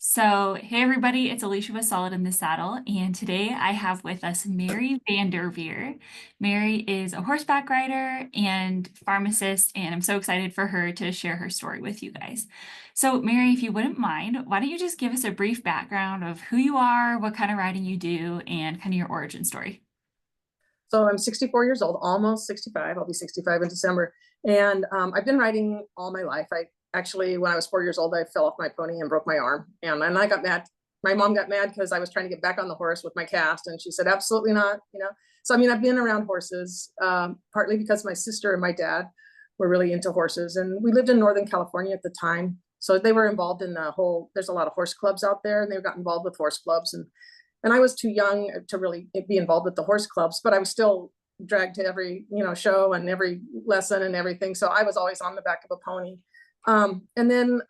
So, hey everybody, it's Aleisha with Solid in the Saddle, and today I have with us Mary VanDerveer. Mary is a horseback rider and pharmacist, and I'm so excited for her to share her story with you guys. So, Mary, if you wouldn't mind, why don't you just give us a brief background of who you are, what kind of riding you do, and kind of your origin story? So I'm 64 years old, almost 65. I'll be 65 in December. And I've been riding all my life. I actually, when I was 4 years old, I fell off my pony and broke my arm. And I got mad. My mom got mad because I was trying to get back on the horse with my cast. And she said, absolutely not. So, I mean, I've been around horses, partly because my sister and my dad were really into horses. And we lived in Northern California at the time. So they were involved in there's a lot of horse clubs out there, and they got involved with horse clubs. And I was too young to really be involved with the horse clubs, but I was still dragged to every show and every lesson and everything. So I was always on the back of a pony. And then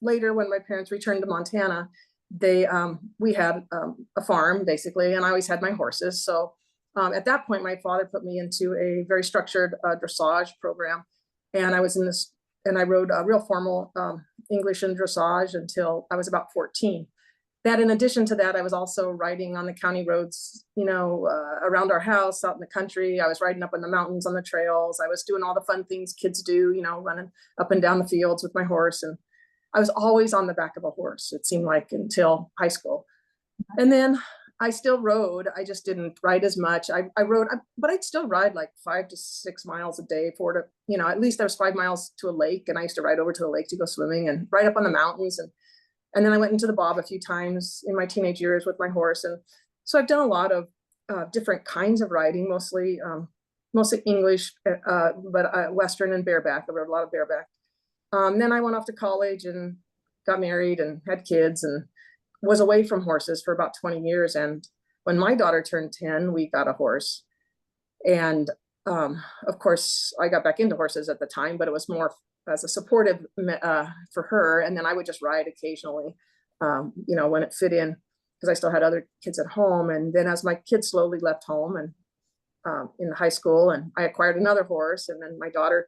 later, when my parents returned to Montana, we had a farm basically, and I always had my horses. So at that point, my father put me into a very structured dressage program, and I rode real formal English and dressage until I was about 14. That in addition to that, I was also riding on the county roads, around our house, out in the country. I was riding up in the mountains on the trails. I was doing all the fun things kids do, running up and down the fields with my horse. And I was always on the back of a horse, it seemed like, until high school. And then I still rode. I just didn't ride as much. I rode, but I'd still ride like 5 to 6 miles a day, at least there was 5 miles to a lake. And I used to ride over to the lake to go swimming and ride up on the mountains. And then I went into the bob a few times in my teenage years with my horse. And so I've done a lot of different kinds of riding, mostly English, but Western and bareback. I rode a lot of bareback. Then I went off to college and got married and had kids and was away from horses for about 20 years. And when my daughter turned 10, we got a horse. And of course, I got back into horses at the time, but it was more as a supportive for her. And then I would just ride occasionally, when it fit in, because I still had other kids at home. And then as my kids slowly left home and in high school, and I acquired another horse, and then my daughter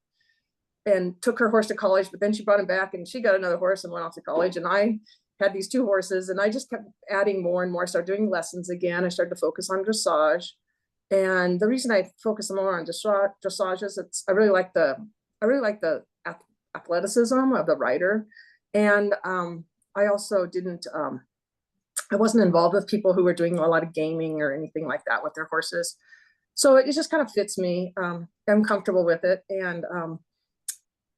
and took her horse to college, but then she brought him back and she got another horse and went off to college. And I had these two horses, and I just kept adding more and more. I started doing lessons again. I started to focus on dressage. And the reason I focus more on dressage is I really like the athleticism of the rider. And I also I wasn't involved with people who were doing a lot of gaming or anything like that with their horses. So it just kind of fits me. I'm comfortable with it. And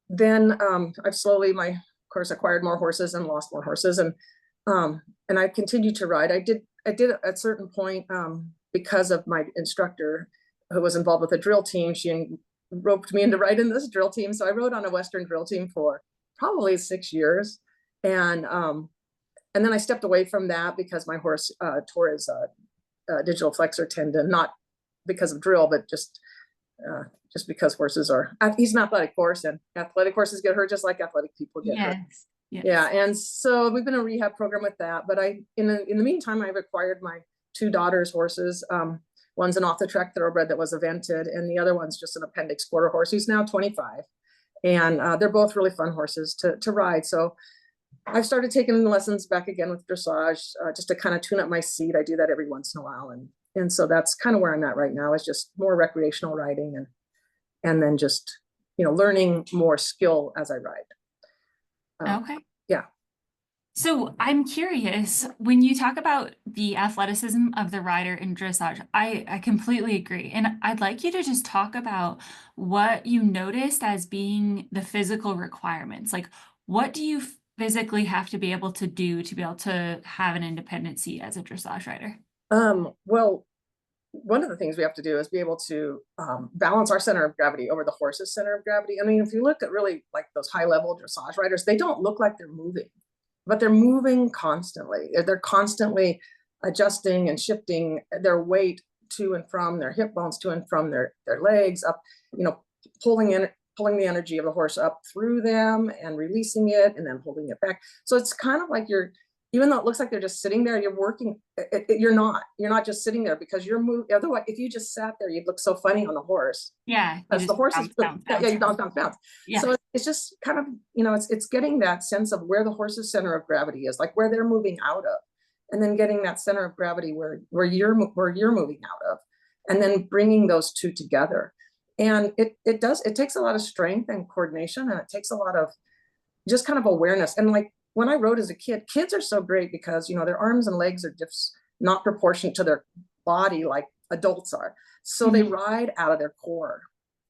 then I've slowly, of course, acquired more horses and lost more horses. And I continued to ride. I did at a certain point, because of my instructor who was involved with a drill team, she roped me into riding this drill team. So I rode on a Western drill team for probably 6 years. And then I stepped away from that because my horse tore his digital flexor tendon, not because of drill, but just because he's an athletic horse, and athletic horses get hurt just like athletic people get hurt. Yes. Yeah. And so we've been in a rehab program with that. But in the meantime, I've acquired my two daughters' horses. One's an off-the-track thoroughbred that was evented, and the other one's just an appendix quarter horse who's now 25. And they're both really fun horses to ride. So I've started taking lessons back again with dressage, just to kind of tune up my seat. I do that every once in a while. And so that's kind of where I'm at right now, is just more recreational riding and then just, learning more skill as I ride. Okay. Yeah. So I'm curious, when you talk about the athleticism of the rider in dressage, I completely agree. And I'd like you to just talk about what you noticed as being the physical requirements. Like, what do you physically have to be able to do to be able to have an independent seat as a dressage rider? Well, one of the things we have to do is be able to balance our center of gravity over the horse's center of gravity. I mean, if you look at really like those high level dressage riders, they don't look like they're moving, but they're moving constantly. They're constantly adjusting and shifting their weight to and from their hip bones, to and from their legs, up, pulling the energy of the horse up through them and releasing it and then holding it back. So it's kind of like even though it looks like they're just sitting there, you're working, you're not just sitting there because you're moving. Otherwise, if you just sat there, you'd look so funny on the horse. Yeah, you Because the just horse is, bounce, bounce, yeah, bounce. you bounce, bounce, bounce. Yeah, So it's just kind of, it's getting that sense of where the horse's center of gravity is, like where they're moving out of, and then getting that center of gravity where you're moving out of, and then bringing those two together. And it takes a lot of strength and coordination, and it takes a lot of just kind of awareness. And like when I rode as a kid, kids are so great because, their arms and legs are just not proportionate to their body like adults are. So they ride out of their core.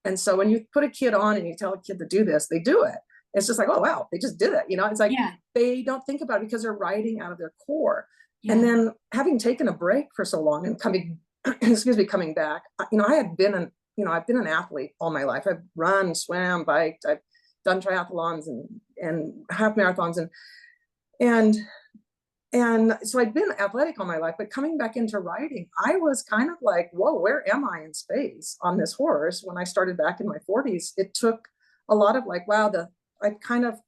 And so when you put a kid on and you tell a kid to do this, they do it. It's just like, oh, wow, they just did it. It's like yeah, they don't think about it because they're riding out of their core. And yeah. then having taken a break for so long and coming, excuse me, coming back, I had been I've been an athlete all my life. I've run, swam, biked, I've done triathlons and half marathons and so I'd been athletic all my life, but coming back into riding, I was kind of like, whoa, where am I in space on this horse? When I started back in my 40s, it took a lot of like, wow, I kind of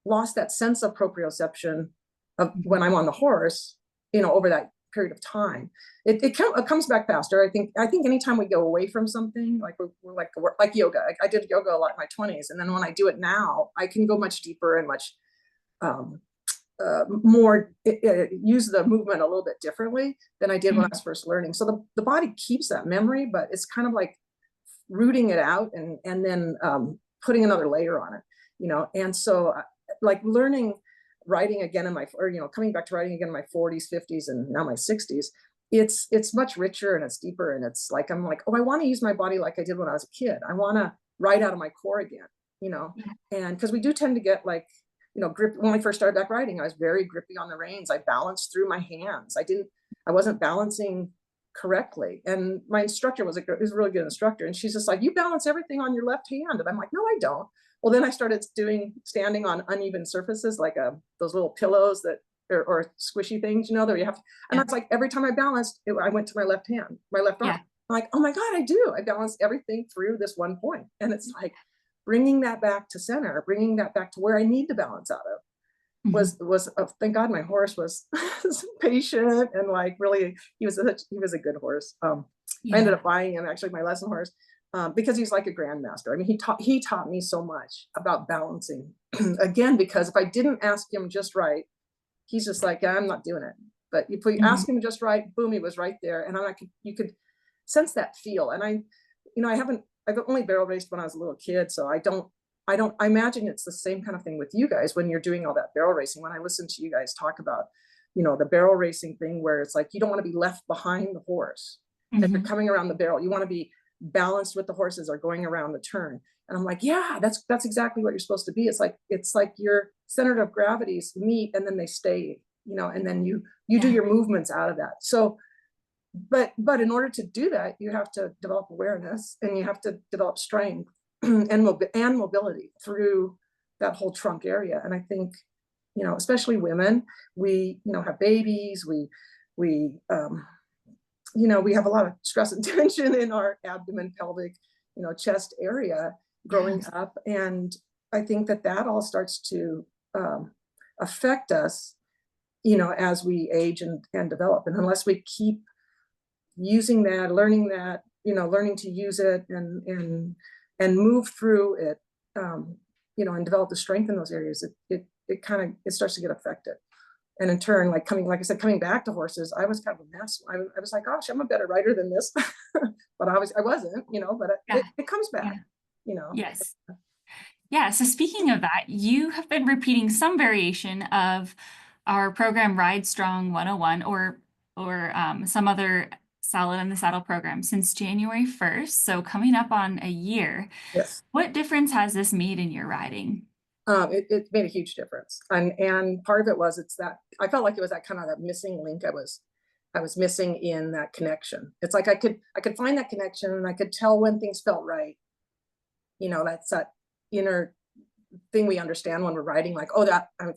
lost that sense of proprioception of when I'm on the horse, over that period of time. It comes back faster. I think anytime we go away from something, like we're like yoga. I did yoga a lot in my 20s, and then when I do it now, I can go much deeper and much more use the movement a little bit differently than I did when I was first learning. So the body keeps that memory, but it's kind of like rooting it out and then putting another layer on it, and so like learning riding again coming back to riding again in my 40s, 50s, and now my 60s, it's much richer and it's deeper, and it's like, I'm like, oh, I want to use my body like I did when I was a kid. I want to ride out of my core again, and because we do tend to get like, grip. When I first started back riding, I was very grippy on the reins. I balanced through my hands. I wasn't balancing correctly. And my instructor was a really good instructor. And she's just like, you balance everything on your left hand. And I'm like, no, I don't. Well, then I started standing on uneven surfaces, like those little pillows that, or squishy things, that you have to, and that's like, every time I balanced, I went to my left hand, my left arm. Yeah. I'm like, oh my God, I balanced everything through this one point. And it's like, bringing that back to center, bringing that back to where I need to balance out of was thank God my horse was patient and like really, he was a good horse. I ended up buying him, actually, my lesson horse, because he's like a grandmaster. I mean, he taught me so much about balancing again, because if I didn't ask him just right, he's just like, yeah, I'm not doing it. But if you ask him just right, boom, he was right there. And you could sense that feel. And I've only barrel raced when I was a little kid, so I imagine it's the same kind of thing with you guys when you're doing all that barrel racing. When I listen to you guys talk about, the barrel racing thing, where it's like, you don't want to be left behind the horse. If you're coming around the barrel, you want to be balanced with the horses or going around the turn. And I'm like, yeah, that's exactly what you're supposed to be. It's like your center of gravities meet and then they stay, and then you do your movements out of that. So but in order to do that, you have to develop awareness, and you have to develop strength and mobility through that whole trunk area. And I think, especially women, we have babies, we we have a lot of stress and tension in our abdomen, pelvic, chest area growing up. And I think that all starts to affect us, as we age and develop. And unless we keep using that, learning to use it and move through it, and develop the strength in those areas, it starts to get affected. And in turn, like I said, coming back to horses, I was kind of a mess. I was like, gosh, I'm a better rider than this, but I wasn't, but it comes back, Yes. Yeah. So speaking of that, you have been repeating some variation of our program Ride Strong 101 or some other Solid in the Saddle program since January 1st. So coming up on a year. Yes. What difference has this made in your riding? It made a huge difference. And part of it was, it's that I felt like it was that kind of that missing link I was missing in that connection. It's like I could find that connection, and I could tell when things felt right. That's that inner thing we understand when we're riding, like, oh,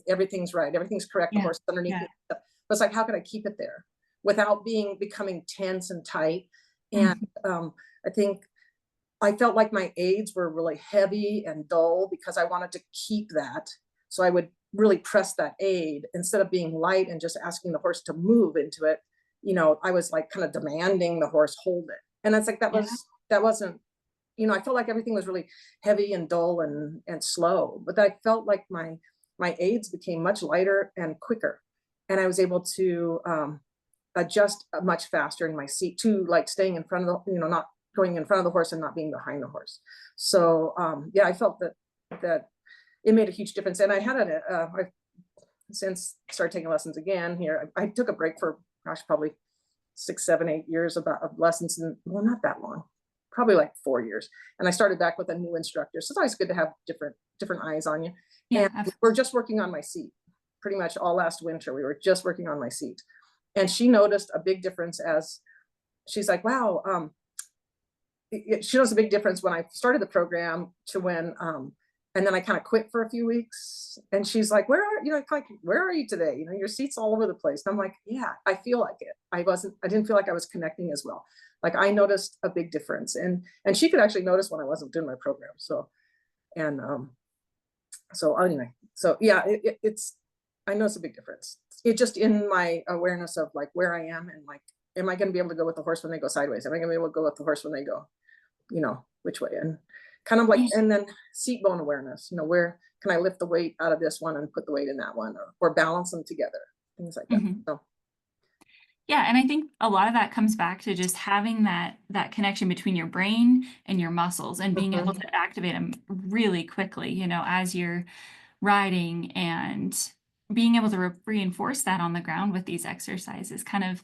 everything's right, everything's correct, the horse is underneath me. But it's like, how could I keep it there without becoming tense and tight? And I think I felt like my aids were really heavy and dull because I wanted to keep that. So I would really press that aid instead of being light and just asking the horse to move into it. I was like kind of demanding the horse hold it. And it's like, Yeah. that wasn't, I felt like everything was really heavy and dull and slow, but I felt like my aids became much lighter and quicker. And I was able to adjust much faster in my seat to like staying in front of the, not going in front of the horse and not being behind the horse. So yeah, I felt that it made a huge difference. And I had I since started taking lessons again here. I took a break for, gosh, probably 6, 7, 8 years of lessons, and well, not that long, probably like 4 years. And I started back with a new instructor. So it's always good to have different eyes on you. Yeah. And we're just working on my seat. Pretty much all last winter, we were just working on my seat. And she noticed a big difference as she's like, wow, she noticed a big difference when I started the program to when, and then I kind of quit for a few weeks. And she's like, where are you today? Your seat's all over the place. And I'm like, yeah, I feel like it. I didn't feel like I was connecting as well. Like I noticed a big difference, and she could actually notice when I wasn't doing my program. So, and, so anyway, so yeah, it's, I noticed a big difference. It just in my awareness of like where I am, and like, am I going to be able to go with the horse when they go sideways? Am I going to be able to go with the horse when they go, which way? And kind of like, and then seat bone awareness, where can I lift the weight out of this one and put the weight in that one, or balance them together, things like that. Mhm. So, Yeah, and I think a lot of that comes back to just having that connection between your brain and your muscles and being able to activate them really quickly, as you're riding, and being able to reinforce that on the ground with these exercises kind of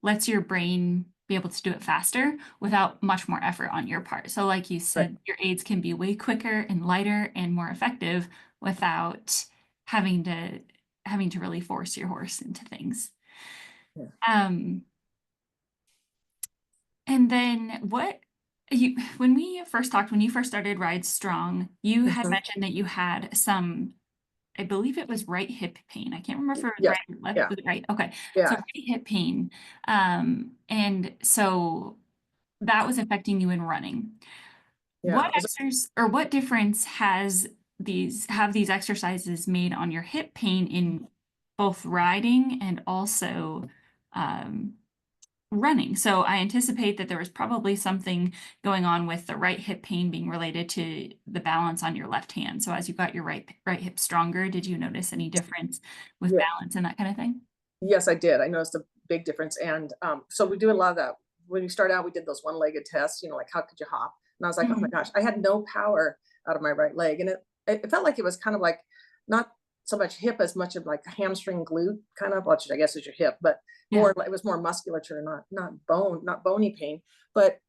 lets your brain be able to do it faster without much more effort on your part. So like you right. said, your aids can be way quicker and lighter and more effective without having to really force your horse into things. Yeah. Um, and then when we first talked, when you first started Ride Strong, you had mentioned that you had some, I believe it was right hip pain. I can't remember if it was Yes. right or left. Yeah. Was it right? Okay. So Yeah. right hip pain. And so that was affecting you in running. Yeah. What difference have these exercises made on your hip pain in both riding and also um, running? So I anticipate that there was probably something going on with the right hip pain being related to the balance on your left hand. So as you got your right hip stronger, did you notice any difference with Yeah. balance and that kind of thing? Yes, I did. I noticed a big difference. And so we do a lot of that. When we start out, we did those one-legged tests, like how could you hop? And I was like, oh my Mhm. gosh, I had no power out of my right leg. And it felt like it was kind of like not so much hip as much of like a hamstring glute kind of, which I guess is your hip, but Yeah. it was more musculature, not bone, not bony pain. But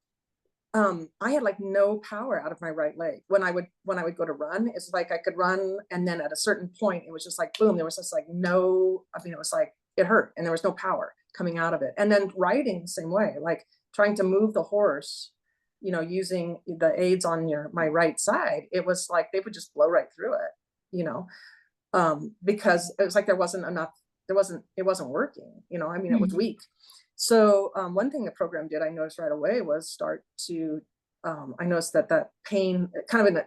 I had like no power out of my right leg. When I would go to run, it's like I could run, and then at a certain point, it was just like boom, there was just like no, I mean, it was like it hurt and there was no power coming out of it. And then riding the same way, like trying to move the horse, using the aids on my right side, it was like they would just blow right through it, because it was like there wasn't enough, it wasn't working, I mean, it was Mhm. weak. So one thing the program did, I noticed right away, was start to, I noticed that pain kind of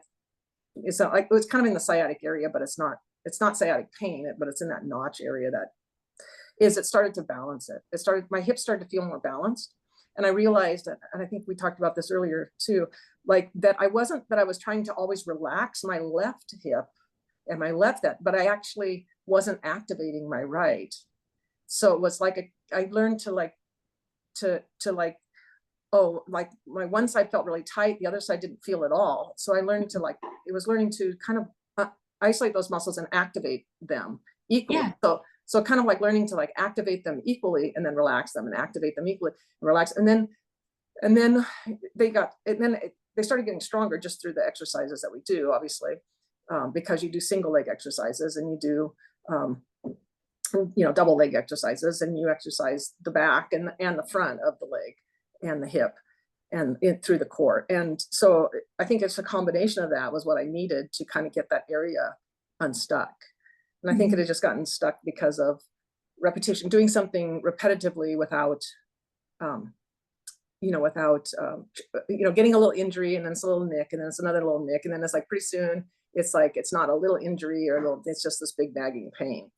it's not like, it was kind of in the sciatic area, but it's not sciatic pain, but it's in that notch area it started to balance it. My hips started to feel more balanced. And I realized, and I think we talked about this earlier too, like that I was trying to always relax my left hip and my left that, but I actually wasn't activating my right. So it was like I learned to like like, oh, like my one side felt really tight, the other side didn't feel at all. So I learned to like, it was learning to kind of isolate those muscles and activate them equally. Yeah. So kind of like learning to like activate them equally and then relax them, and activate them equally and relax. And then they started getting stronger just through the exercises that we do, obviously, because you do single leg exercises, and you do double leg exercises, and you exercise the back and the front of the leg and the hip and through the core. And so I think it's a combination of that was what I needed to kind of get that area unstuck. And I think it Mhm. had just gotten stuck because of repetition, doing something repetitively without, um, getting a little injury, and then it's a little nick, and then it's another little nick. And then it's like pretty soon it's like, it's not a little injury or a little, it's just this big nagging pain.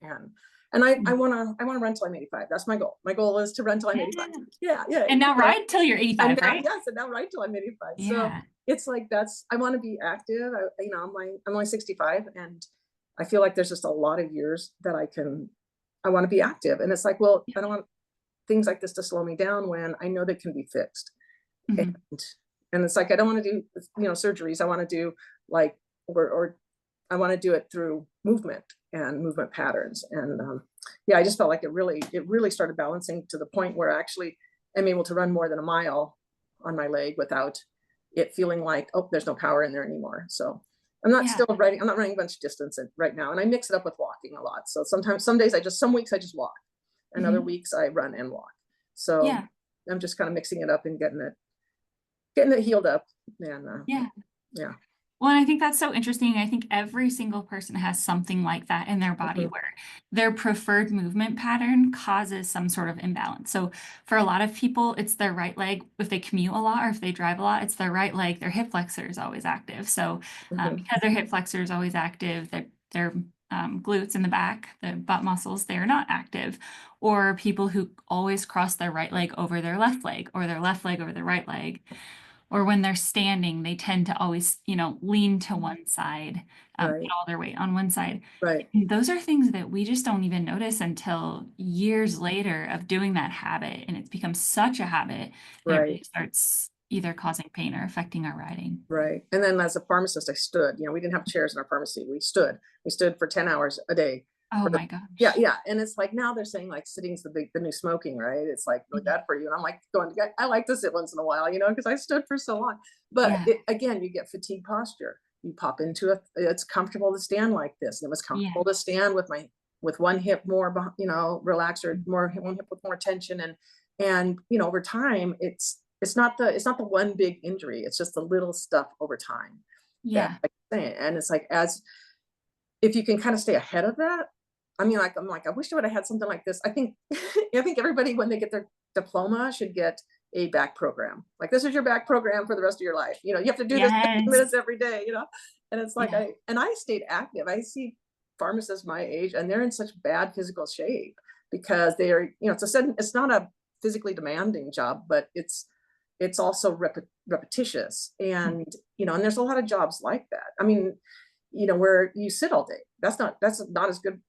And I Mm. want to run till I'm 85. That's my goal. My goal is to run till I'm 85. Yeah. Yeah. Yeah. And now ride till you're And 85, now, right? yes, and now ride till I'm 85. So Yeah. it's like, I want to be active. I'm only 65, and I feel like there's just a lot of years that I want to be active. And it's like, well, I don't want things like this to slow me down when I know they can be fixed. And, Mhm. and it's like, I don't want to do, surgeries. I want to do like, or I want to do it through movement and movement patterns. And yeah, I just felt like it really started balancing to the point where I actually am able to run more than a mile on my leg without it feeling like, oh, there's no power in there anymore. So I'm not Yeah. running a bunch of distance right now. And I mix it up with walking a lot. So some days some weeks I just walk, and other Mhm. weeks I run and walk. So Yeah. I'm just kind of mixing it up and getting it healed up. And Yeah. yeah. Well, and I think that's so interesting. I think every single person has something like that in their body Mhm. where their preferred movement pattern causes some sort of imbalance. So for a lot of people, it's their right leg. If they commute a lot or if they drive a lot, it's their right leg. Their hip flexor is always active. So Mhm. because their hip flexor is always active, their glutes in the back, the butt muscles, they are not active. Or people who always cross their right leg over their left leg or their left leg over their right leg, or when they're standing, they tend to always, lean to one side, put Right. all their weight on one side. Right. And those are things that we just don't even notice until years later of doing that habit. And it's become such a habit that it really Right. starts either causing pain or affecting our riding. Right. And then as a pharmacist, I stood. We didn't have chairs in our pharmacy. We stood. We stood for 10 hours a day. Oh For the my Yeah, gosh. yeah. And it's like now they're saying like sitting's the new smoking, right? It's like really Mhm. bad for you. And I'm like I like to sit once in a while, because I stood for so long. But Yeah. again, you get fatigue posture. You pop into it. It's comfortable to stand like this. And it was Yeah. comfortable to stand with one hip more, relaxed, or Mhm. more one hip with more tension. And over time, it's not the one big injury. It's just the little stuff over time that, Yeah. like you're saying. And it's like, as if you can kind of stay ahead of that. I mean, like, I'm like, I wish I would have had something like this. I think I think everybody, when they get their diploma, should get a back program. Like, this is your back program for the rest of your life. You have to do this 15 Yes. minutes every day. And it's like, Yeah. I stayed active. I see pharmacists my age, and they're in such bad physical shape because they are, it's not a physically demanding job, but it's also repetitious. And there's a lot of jobs like that. I mean, where you sit all day. That's not as good.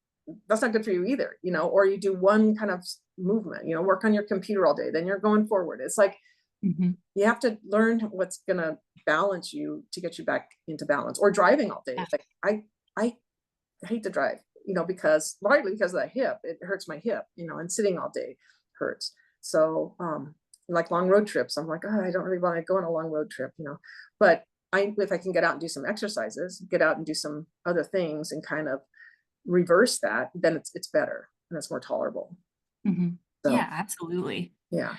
That's not good for you either, or you do one kind of movement, work on your computer all day, then you're going forward. It's like, Mhm. you have to learn what's going to balance you to get you back into balance. Or driving all day. Yeah. Like, I hate to drive, largely because of that hip. It hurts my hip, and sitting all day hurts. So, like long road trips, I'm like, oh, I don't really want to go on a long road trip. But if I can get out and do some exercises, get out and do some other things and kind of reverse that, then it's better and it's more tolerable. Mhm. So Yeah, absolutely. yeah,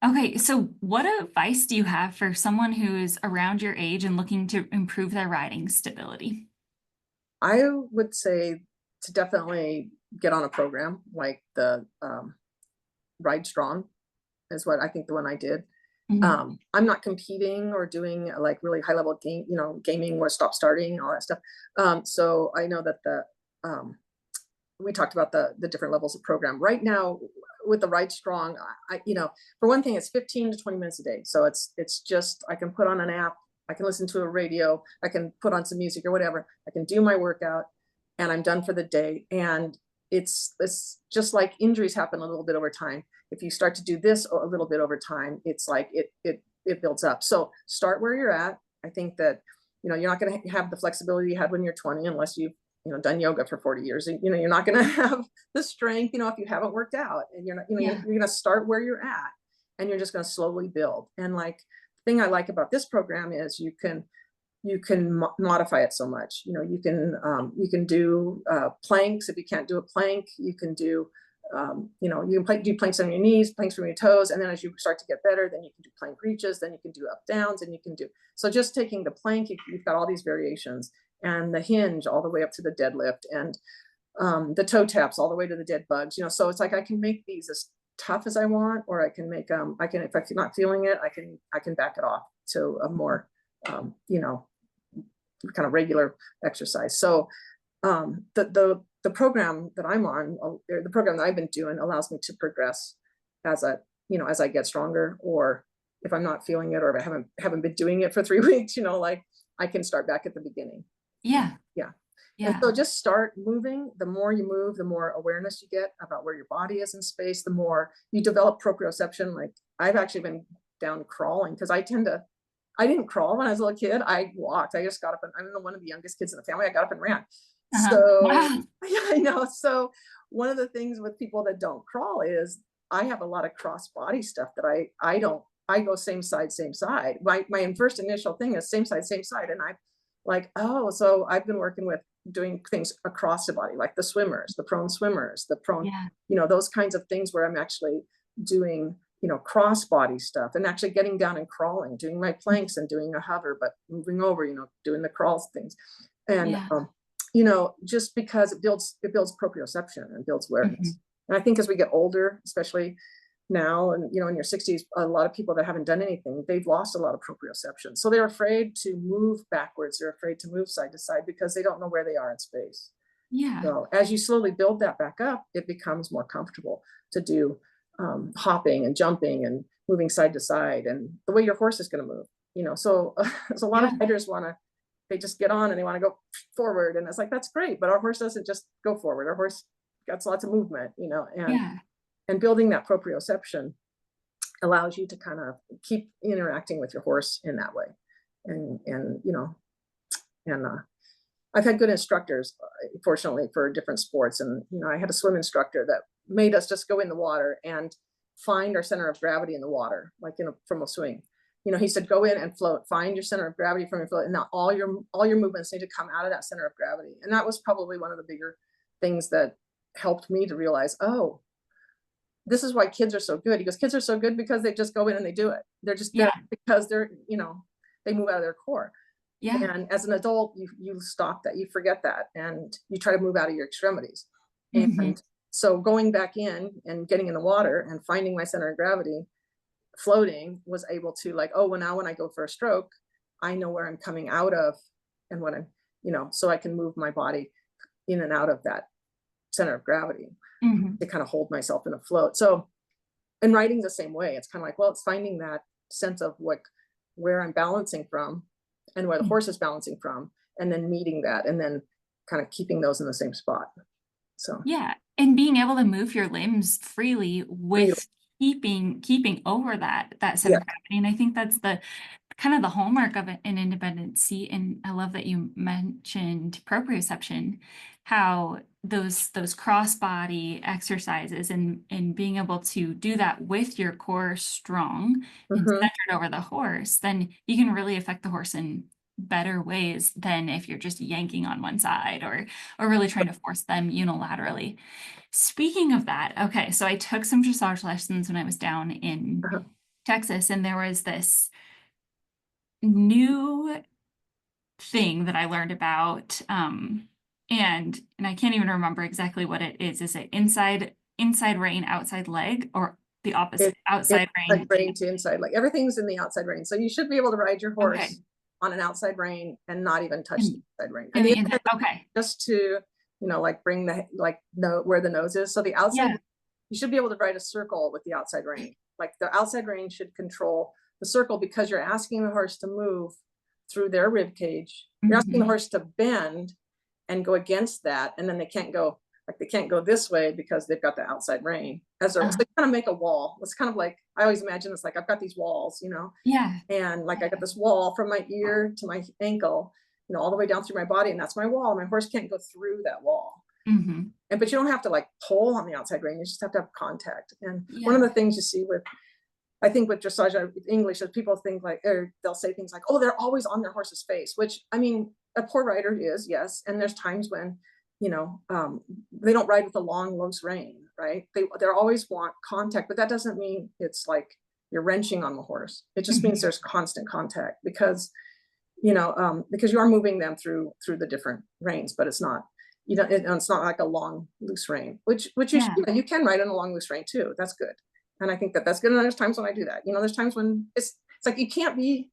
Okay, so what advice do you have for someone who is around your age and looking to improve their riding stability? I would say to definitely get on a program like the Ride Strong is what I think the one I did. Mhm. I'm not competing or doing like really high level gaming where stop starting and all that stuff. So I know that um, we talked about the different levels of program right now with the Ride Strong. For one thing, it's 15 to 20 minutes a day. So it's just, I can put on an app, I can listen to a radio, I can put on some music or whatever. I can do my workout and I'm done for the day. And it's just like injuries happen a little bit over time. If you start to do this a little bit over time, it's like it builds up. So start where you're at. I think that you're not going to have the flexibility you had when you're 20 unless you've done yoga for 40 years. And you're not going to have the strength, if you haven't worked out. And you're not, Yeah. you're going to start where you're at, and you're just going to slowly build. And like, the thing I like about this program is you can modify it so much. You can do planks. If you can't do a plank, you can do you can do planks on your knees, planks from your toes, and then as you start to get better, then you can do plank reaches, then you can do up downs, and you can do, so just taking the plank, you've got all these variations, and the hinge all the way up to the deadlift, and the toe taps all the way to the dead bugs. So it's like I can make these as tough as I want, or I can make I can, if I'm not feeling it, I can back it off to a more um, you know kind of regular exercise. So the program that I'm on, or the program that I've been doing, allows me to progress as as I get stronger, or if I'm not feeling it, or if I haven't been doing it for 3 weeks, like I can start back at the beginning. Yeah. Yeah. And Yeah. so just start moving. The more you move, the more awareness you get about where your body is in space, the more you develop proprioception. Like I've actually been down crawling, because I didn't crawl when I was a little kid. I walked. I just got up, and I'm one of the youngest kids in the family. I got up and ran. Uh-huh. So Wow. yeah, I know. So one of the things with people that don't crawl is I have a lot of cross body stuff that I don't. I go same side, same side. My first initial thing is same side, and I'm like, oh, so I've been working with doing things across the body, like the swimmers, the swimmers, the prone, Yeah. those kinds of things where I'm actually doing, cross body stuff, and actually getting down and crawling, doing my planks and doing a hover, but moving over, doing the crawls things. And, Yeah. just because it builds proprioception and builds Mhm. awareness. And I think as we get older, especially now, and in your 60s, a lot of people that haven't done anything, they've lost a lot of proprioception, so they're afraid to move backwards, they're afraid to move side to side, because they don't know where they are in space. Yeah. So as you slowly build that back up, it becomes more comfortable to do hopping and jumping and moving side to side, and the way your horse is going to move. So so a lot of Yeah. riders they just get on and they want to go forward, and it's like, that's great, but our horse doesn't just go forward. Our horse got lots of movement, Yeah. and building that proprioception allows you to kind of keep interacting with your horse in that way. And I've had good instructors, fortunately, for different sports. And I had a swim instructor that made us just go in the water and find our center of gravity in the water, like from a swing. He said, go in and float, find your center of gravity from your float, and now all your movements need to come out of that center of gravity. And that was probably one of the bigger things that helped me to realize, oh, this is why kids are so good. He goes, kids are so good because they just go in and they do it. They're just Yeah. good because they move out of their core. Yeah. And as an adult, you stop that, you forget that, and you try to move out of your extremities. Mhm. And so going back in and getting in the water and finding my center of gravity, floating, was able to, like, oh, well, now when I go for a stroke, I know where I'm coming out of, and what I'm, so I can move my body in and out of that center of gravity Mhm. to kind of hold myself in a float. So, and writing the same way, it's kind of like, well, it's finding that sense of where I'm balancing from and where the Mm. horse is balancing from, and then meeting that, and then kind of keeping those in the same spot. So Yeah, and being able to move your limbs freely really, with keeping over that center yeah. of gravity, and I think that's the kind of the hallmark of an independent seat. And I love that you mentioned proprioception, how those cross body exercises and being able to do that with your core strong and Hmm. centered over the horse, then you can really affect the horse in better ways than if you're just yanking on one side or really trying to force them unilaterally. Speaking of that, okay, so I took some dressage lessons when I was down in Uh-huh. Texas, and there was this new thing that I learned about, and I can't even remember exactly what it is. Is it inside rein, outside leg, or the It, opposite, it's outside like rein? brain to inside, like everything's in the outside rein. So you should be able to ride your Okay, horse on an outside rein and not even touch the in, inside rein. in And the the inside. inside rein, Okay, just to, like bring the, like, know where the nose is. So the outside, yeah. you should be able to ride a circle with the outside rein. Like the outside rein should control the circle, because you're asking the horse to move through their rib cage. You're asking the Hmm. horse to bend and go against that, and then they can't go this way because they've got the outside rein as so they kind of make a wall. It's kind of like, I always imagine it's like I've got these walls, Yeah. and like I got this wall from my ear to my ankle, all the way down through my body, and that's my wall. My horse can't go through that wall. Hmm. But you don't have to like pull on the outside rein. You just have to have contact. And one of Yeah. the things you see I think with dressage English is people think like, or they'll say things like, oh, they're always on their horse's face, which, I mean, a poor rider is, yes. And there's times when, they don't ride with a long, loose rein, right? They always want contact, but that doesn't mean it's like you're wrenching on the horse. It just means Hmm. there's constant contact, because you are moving them through the different reins, but it's not, it's not like a long, loose rein, which Yeah. you can ride in a long, loose rein too. That's good. And I think that's good. And there's times when I do that. There's times when it's like you can't be.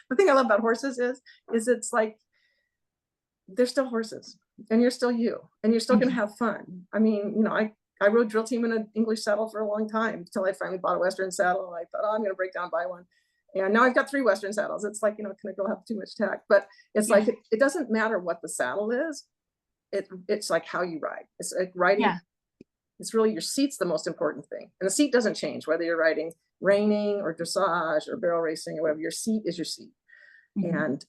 The thing I love about horses is it's like they're still horses, and you're still you, and you're still going to Mhm. have fun. I mean, I rode drill team in an English saddle for a long time until I finally bought a Western saddle. I thought, oh, I'm going to break down, buy one. And now I've got 3 Western saddles. It's like, can a girl have too much tack? But it's Yeah. like, it doesn't matter what the saddle is. It's like how you ride. It's like riding. Yeah. It's really your seat's the most important thing. And the seat doesn't change whether you're riding reining or dressage or barrel racing or whatever. Your seat is your seat. Mhm. And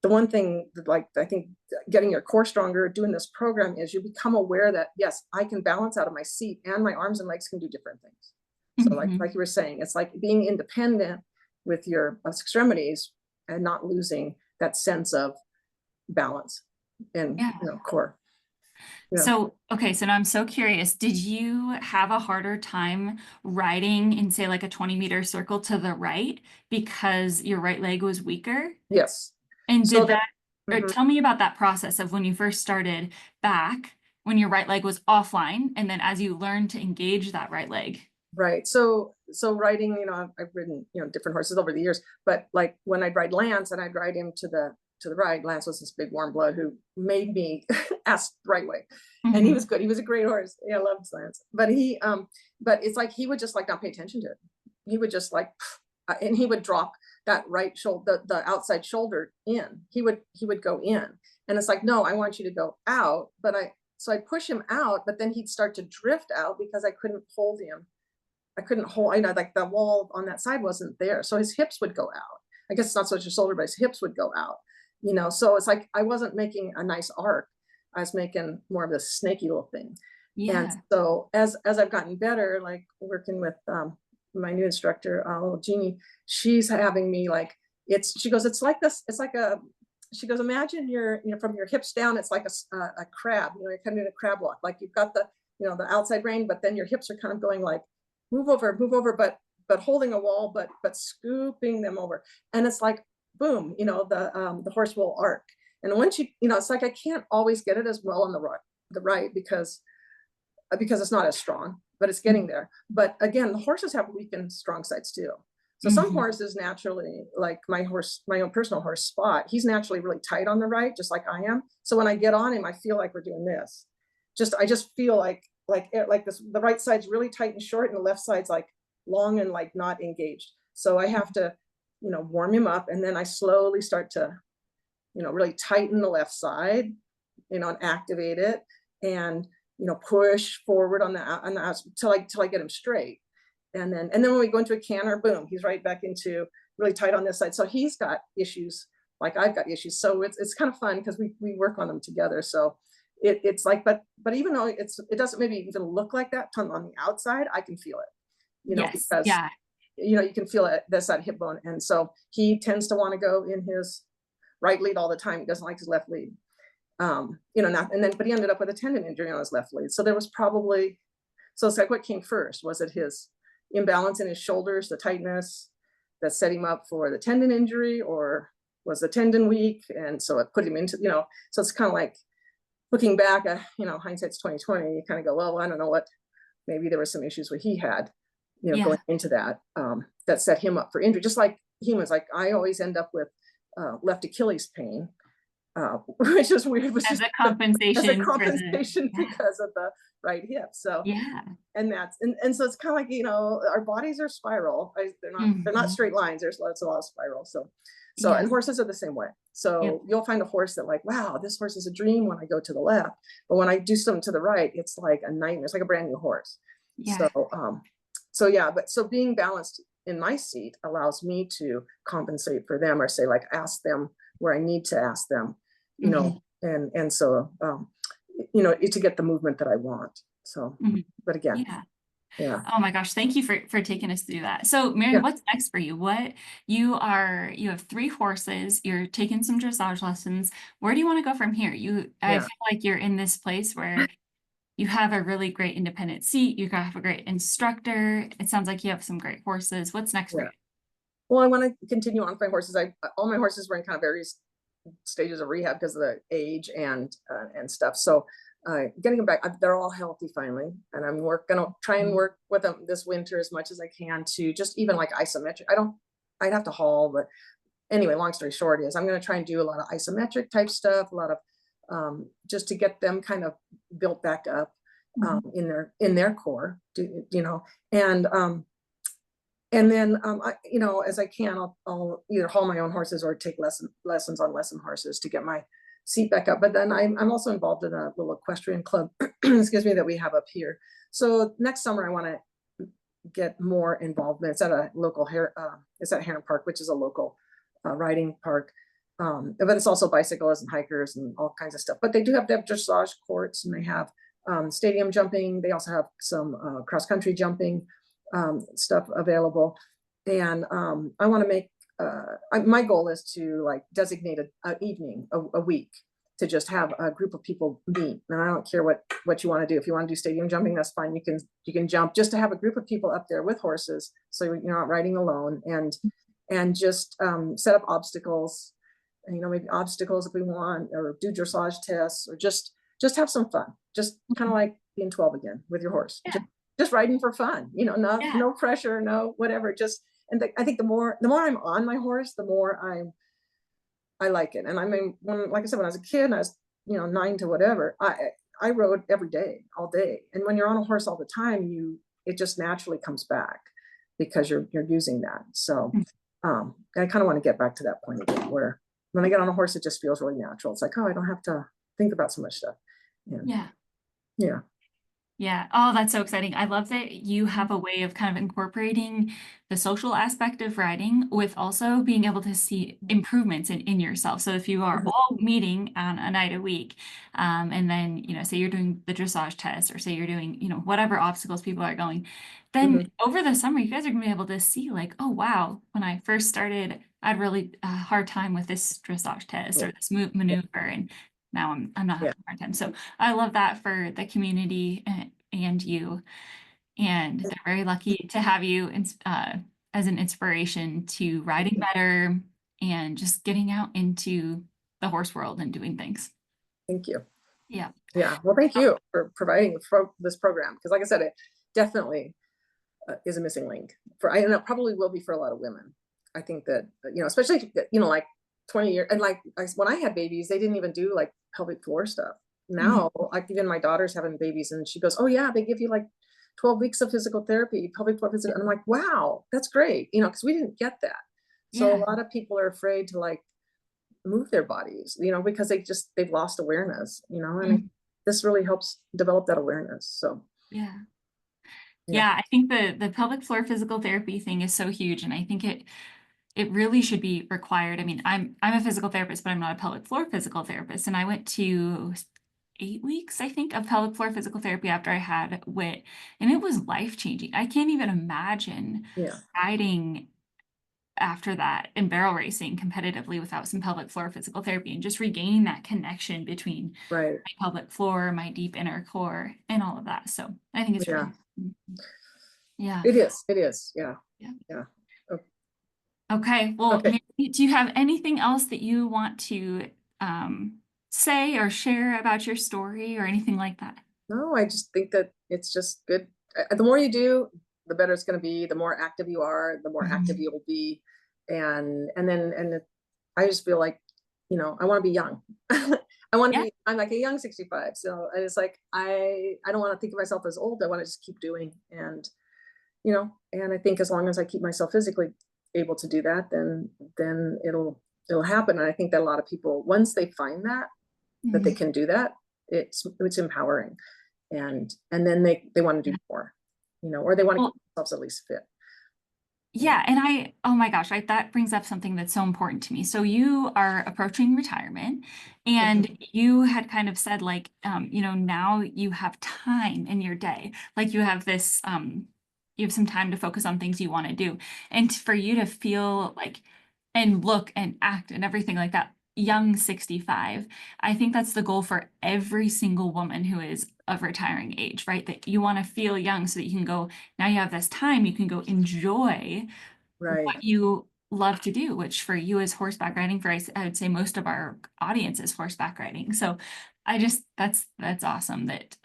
the one thing that, like, I think getting your core stronger, doing this program, is you become aware that, yes, I can balance out of my seat and my arms and legs can do different things. So Mhm. like you were saying, it's like being independent with your extremities and not losing that sense of balance and, Yeah. core. Yeah. So, okay, so now I'm so curious. Did you have a harder time riding in, say, like a 20-meter circle to the right because your right leg was weaker? Yes. And So did that, that, or mhm. tell me about that process of when you first started back, when your right leg was offline, and then as you learned to engage that right leg. Right. So riding, I've ridden, different horses over the years, but like when I'd ride Lance and I'd ride him to the right, Lance was this big warm blood who made me ask the right way. And he was Mhm. good. He was a great horse. Yeah, I loved Lance. But it's like he would just like not pay attention to it. He would just like and he would drop that right shoulder, the outside shoulder in. He would go in. And it's like, no, I want you to go out. So I push him out, but then he'd start to drift out because I couldn't hold him. I couldn't hold, like the wall on that side wasn't there. So his hips would go out. I guess it's not so much his shoulder, but his hips would go out, So it's like I wasn't making a nice arc. I was making more of this snaky little thing. And Yeah. so as I've gotten better, like working with my new instructor, little Jeannie, she's having me like, she goes, it's like this, it's like she goes, imagine from your hips down, it's like a crab, you're kind of in a crab walk. Like you've got the outside rein, but then your hips are kind of going like, move over, but holding a wall, but scooping them over. And it's like, boom, the horse will arc. And once it's like I can't always get it as well on the right because it's not as strong, but it's getting there. But again, the horses have weak and strong sides too. So some Mhm. horses naturally, like my own personal horse Spot, he's naturally really tight on the right, just like I am. So when I get on him, I feel like we're doing this. I just feel like this. The right side's really tight and short, and the left side's like long and like not engaged. So I have to, warm him up, and then I slowly start to, really tighten the left side, and activate it, and push forward on the till I get him straight, and then when we go into a canter, boom, he's right back into really tight on this side. So he's got issues like I've got issues. So it's kind of fun because we work on them together. So it's like, but even though it doesn't maybe even look like that on the outside, I can feel it, Yes. because Yeah. you can feel it, that's that hip bone. And so he tends to want to go in his right lead all the time. He doesn't like his left lead. Not, and then, but he ended up with a tendon injury on his left lead. So there was probably, so it's like, what came first? Was it his imbalance in his shoulders, the tightness that set him up for the tendon injury, or was the tendon weak? And so it put him into, so it's kind of like looking back, hindsight's 2020. You kind of go, well, I don't know what, maybe there were some issues where he had, going Yeah. into that, that set him up for injury. Just like humans, like I always end up with left Achilles pain, which is weird, was As just a as a compensation for the, compensation yeah. because of the right hip. So, Yeah. and so it's kind of like, our bodies are spiral. They're not Mhm. straight lines. There's a lot of spiral. So Yeah. and horses are the same way. Yep. So you'll find a horse that like, wow, this horse is a dream when I go to the left, but when I do something to the right, it's like a nightmare. It's like a brand new horse. Yeah. So yeah, but so being balanced in my seat allows me to compensate for them, or say like ask them where I need to ask them, Mhm. and so to get the movement that I want. So, Mhm. but again, Yeah. yeah, Oh my gosh, thank you for taking us through that. So, Mary, yeah, what's next for you? You have 3 horses, you're taking some dressage lessons. Where do you want to go from here? I yeah. feel like you're in this place where you have a really great independent seat, you have a great instructor. It sounds like you have some great horses. What's next for Yeah. you? Well, I want to continue on with my horses. All my horses were in kind of various stages of rehab because of the age and stuff. So getting them back, they're all healthy finally, and gonna try and Mhm. work with them this winter as much as I can to just even like isometric. I don't, I'd have to haul, but anyway, long story short is I'm gonna try and do a lot of isometric type stuff, a lot of just to get them kind of built back up in their core, you know, and then I, you know, as I can, I'll either haul my own horses or take lessons on lesson horses to get my seat back up. But then I'm also involved in a little equestrian club, excuse me, that we have up here. So next summer I want to get more involvement. It's at a local it's at Heron Park, which is a local riding park. But it's also bicyclists and hikers and all kinds of stuff. But they have dressage courts, and they have stadium jumping. They also have some cross country jumping stuff available. And I want to make my goal is to like designate an evening a week to just have a group of people meet. And I don't care what you want to do. If you want to do stadium jumping, that's fine. You can jump, just to have a group of people up there with horses, so you're not riding alone, and just set up obstacles, you know, maybe obstacles if we want, or do dressage tests, or just have some fun, just kind of like being 12 again with your horse. Yeah. Just riding for fun, you know, no pressure, no whatever, just, and I think the more I'm on my horse, the more I like it. And I mean, like I said, when I was a kid, and I was, you know, 9 to whatever, I rode every day, all day. And when you're on a horse all the time, it just naturally comes back because you're using that. So I kind of want to get back to that point again, where when I get on a horse, it just feels really natural. It's like, oh, I don't have to think about so much stuff. Yeah. Yeah. Oh, that's so exciting. I love that you have a way of kind of incorporating the social aspect of riding with also being able to see improvements in yourself. So if you are all meeting on a night a week, and then, you know, say you're doing the dressage test, or say you're doing, you know, whatever obstacles people are going, then over the summer, you guys are gonna be able to see like, oh, wow, when I first started, I had really a hard time with this dressage test or this maneuver. And now I'm not having a hard time. So I love that for the community and you. And they're very lucky to have you as an inspiration to riding better and just getting out into the horse world and doing things. Thank you. Yeah. Yeah. Well, thank you for providing this program, because like I said, it definitely is a missing link and it probably will be for a lot of women. I think that, you know, especially, you know, like 20 years, and like when I had babies, they didn't even do like pelvic floor stuff. Now, like even my daughter's having babies, and she goes, oh yeah, they give you like 12 weeks of physical therapy, pelvic floor physical. And I'm like, wow, that's great. You know, because we didn't get that. So a lot of people are afraid to like move their bodies, you know, because they've lost awareness, you know, and this really helps develop that awareness. So yeah, I think the pelvic floor physical therapy thing is so huge, and I think it really should be required. I mean, I'm a physical therapist, but I'm not a pelvic floor physical therapist. And I went to 8 weeks, I think, of pelvic floor physical therapy after I had WIT, and it was life-changing. I can't even imagine riding after that and barrel racing competitively without some pelvic floor physical therapy, and just regaining that connection between my pelvic floor, my deep inner core, and all of that. So I think it's really it is. Yeah. Okay. Well, Mary, do you have anything else that you want to say or share about your story or anything like that? No, I just think that it's just good. The more you do, the better it's going to be. The more active you are, the more active you will be. And I just feel like, you know, I want to be young. I want to be, I'm like a young 65. So it's like, I don't want to think of myself as old. I want to just keep doing. And, you know, and I think as long as I keep myself physically able to do that, then it'll happen. And I think that a lot of people, once they find that they can do that, it's empowering. And then they want to do more, you know, or they want to keep themselves at least fit. Yeah. And oh my gosh, that brings up something that's so important to me. So you are approaching retirement, and you had kind of said like, you know, now you have time in your day, like you have this, you have some time to focus on things you want to do. And for you to feel like, and look and act and everything like that, young 65, I think that's the goal for every single woman who is of retiring age, right? That you want to feel young so that you can go, now you have this time, you can go enjoy what you love to do, which for you is horseback riding. For I would say most of our audience is horseback riding. So I just, that's awesome that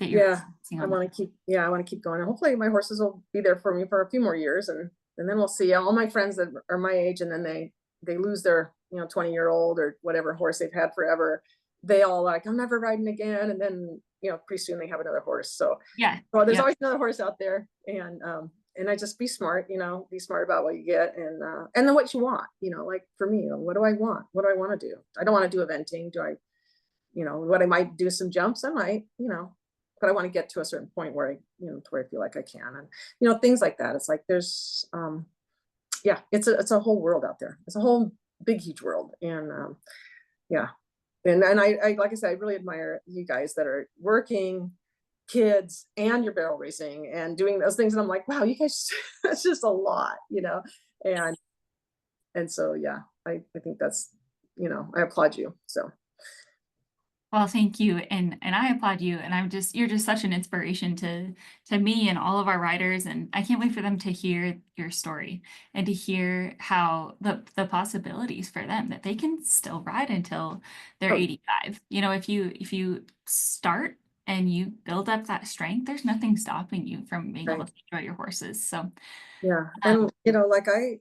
that you're I want to keep going. And hopefully my horses will be there for me for a few more years, and then we'll see. All my friends that are my age, and then they lose their 20-year-old or whatever horse they've had forever, they all like, I'm never riding again. And then, pretty soon they have another horse. So, Yeah. well, there's Yep. always another horse out there. And I just be smart, be smart about what you get and then what you want, like for me, what do I want? What do I want to do? I don't want to do eventing. Do I, what I might do some jumps, I might, but I want to get to a certain point where to where I feel like I can. And, things like that. It's like, there's, yeah, it's a whole world out there. It's a whole big, huge world. And, yeah. And I, like I said, I really admire you guys that are working, kids, and you're barrel racing and doing those things. And I'm like, wow, you guys, that's just a lot, and so, yeah, I think that's, I applaud you. So. Well, thank you. And I applaud you. And you're just such an inspiration to me and all of our riders. And I can't wait for them to hear your story and to hear how the possibilities for them that they can still ride until they're Oh, 85. If you start and you build up that strength, there's nothing stopping you from being able right. to enjoy your horses. So Yeah. um, And, like I,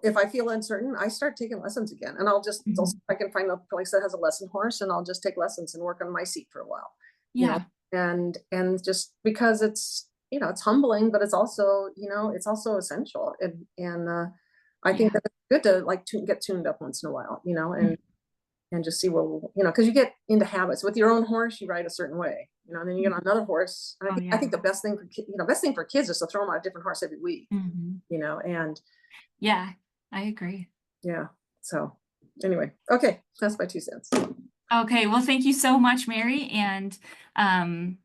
if I feel uncertain, I start taking lessons again. And I'll see mhm. if I can find a place that has a lesson horse and I'll just take lessons and work on my seat for a while, you know, Yeah. and just because it's, it's humbling, but it's also, it's also essential. And I think Yeah. that it's good to like get tuned up once in a while, Mm. and just see because you get into habits with your own horse, you ride a certain way, and then you get on another horse. And Oh I yeah. think the best thing for best thing for kids is to throw them on a different horse every week, Hmm. and Yeah, I agree. yeah. So anyway, okay, that's my 2 cents. Okay, well, thank you so much, Mary. And um,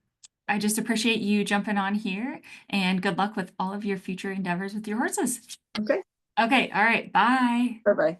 I just appreciate you jumping on here and good luck with all of your future endeavors with your horses. Okay, Okay, all right, bye. bye bye.